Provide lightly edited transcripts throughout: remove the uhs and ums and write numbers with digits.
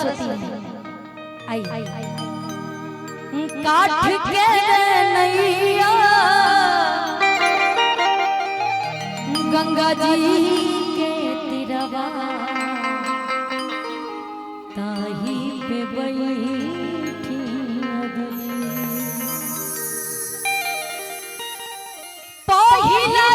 आई काठ के नैया गंगा जी के तिरवा ताही पे बैठी पहिला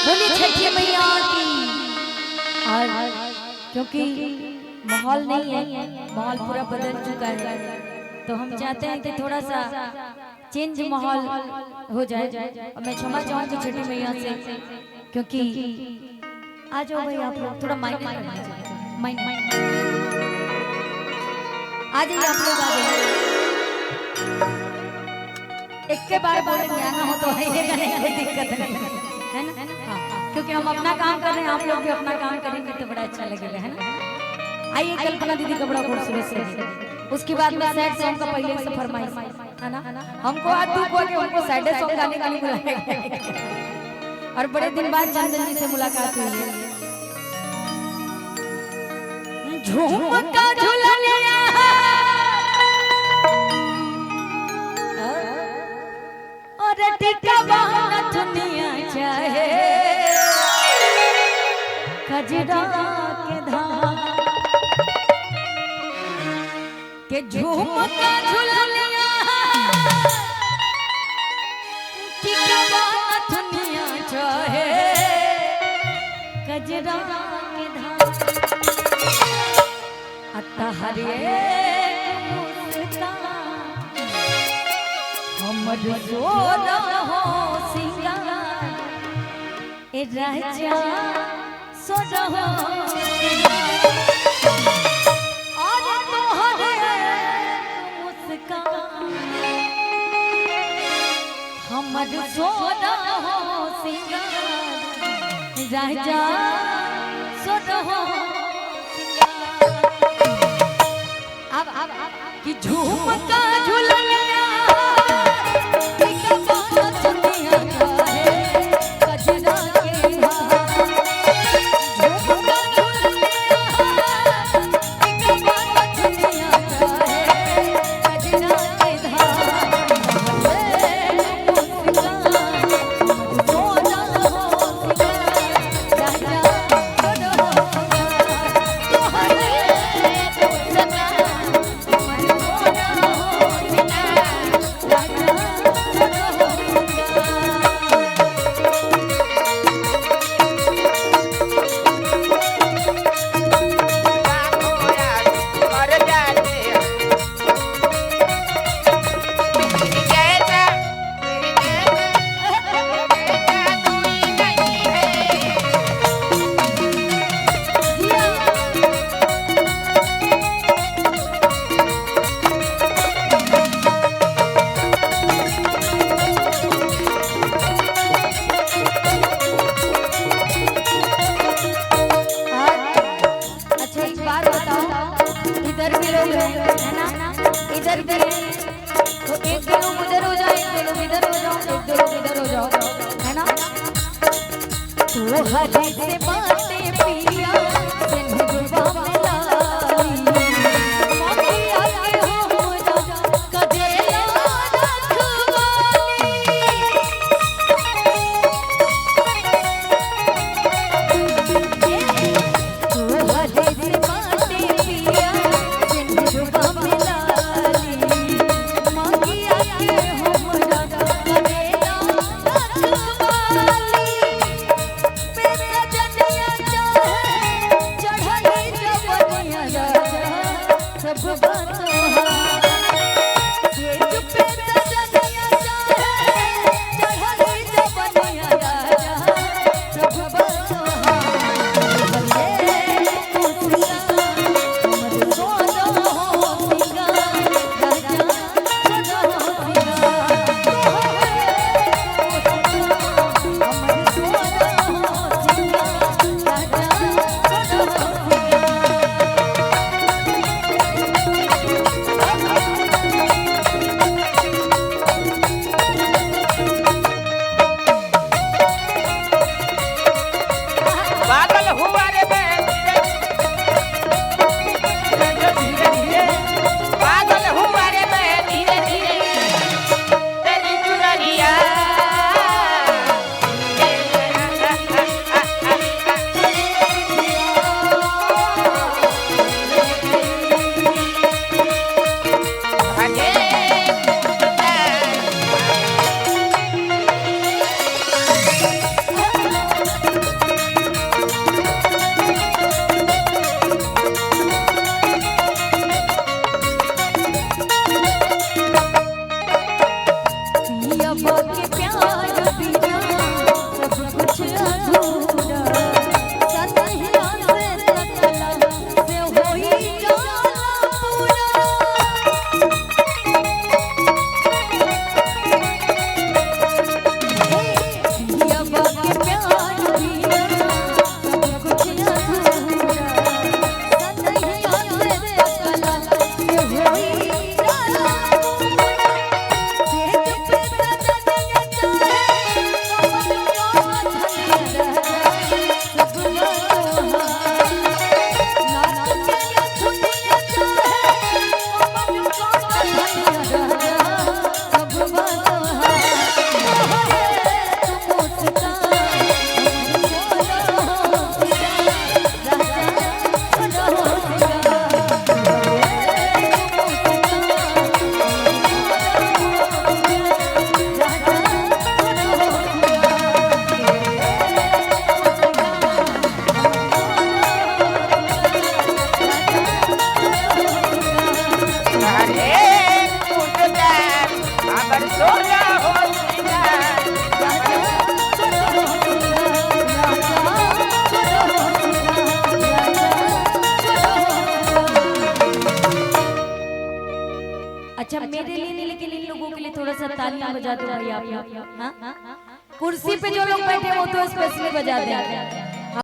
बोली छठी मैया की। और क्योंकि माहौल नहीं है, माहौल पूरा बदल चुका है, तो हम चाहते हैं कि थोड़ा सा चेंज माहौल हो जाए। और मैं क्षमा चाहूँगी छठी मैया से, क्योंकि आ जाओ भाई आप लोग, थोड़ा माइंड आ जाइए आप लोग, आ जाइए। एक के बार बोलेंगे आना हो तो आइएगा, नहीं कोई दिक्कत नहीं है ना, क्योंकि हम अपना काम कर रहे हैं, आप लोग भी अपना काम करेंगे तो बड़ा अच्छा लगेगा, है ना। आइए कल्पना दीदी का बड़ा खूबसूरत से, उसके बाद में सैड सॉन्ग का पहले से फरमाइश है ना, हमको आज दुख हुआ कि हमको सैड सॉन्ग गाने का नहीं बुलाया, और बड़े दिन बाद चंदन जी से मुलाकात हुई है। झुमका झुलनिया और टिका बहना दुनिया चाहे कजरा के धाम के झुमका झुलनिया टिका बहना दुनिया चाहे कजरा के धाम अतहरे हमर सोना हो सिंगार ए राजा सोना हो और तोहरे मुस्कान हमर सोना हो सिंगार राजा सोना हो अब कि झुमका झुलनिया इधर भी तो एक दो लोग उधर हो जाओ, एक दो लोग इधर हो जाओ, एक दो लोग इधर हो जाओ, है ना। तो हरी से बातें पिया सिंधुवा में लाली मांगी आके हो जा कदेला रखवाली तो हरी से बातें पिया सिंधुवा में सब बातों अच्छा मेरे लिए नहीं लेकिन इन लोगों के लिए थोड़ा सा तालियां बजा दो भाई आप लोग। हाँ कुर्सी पे जो लोग बैठे वो तो स्पेशली बजा दें।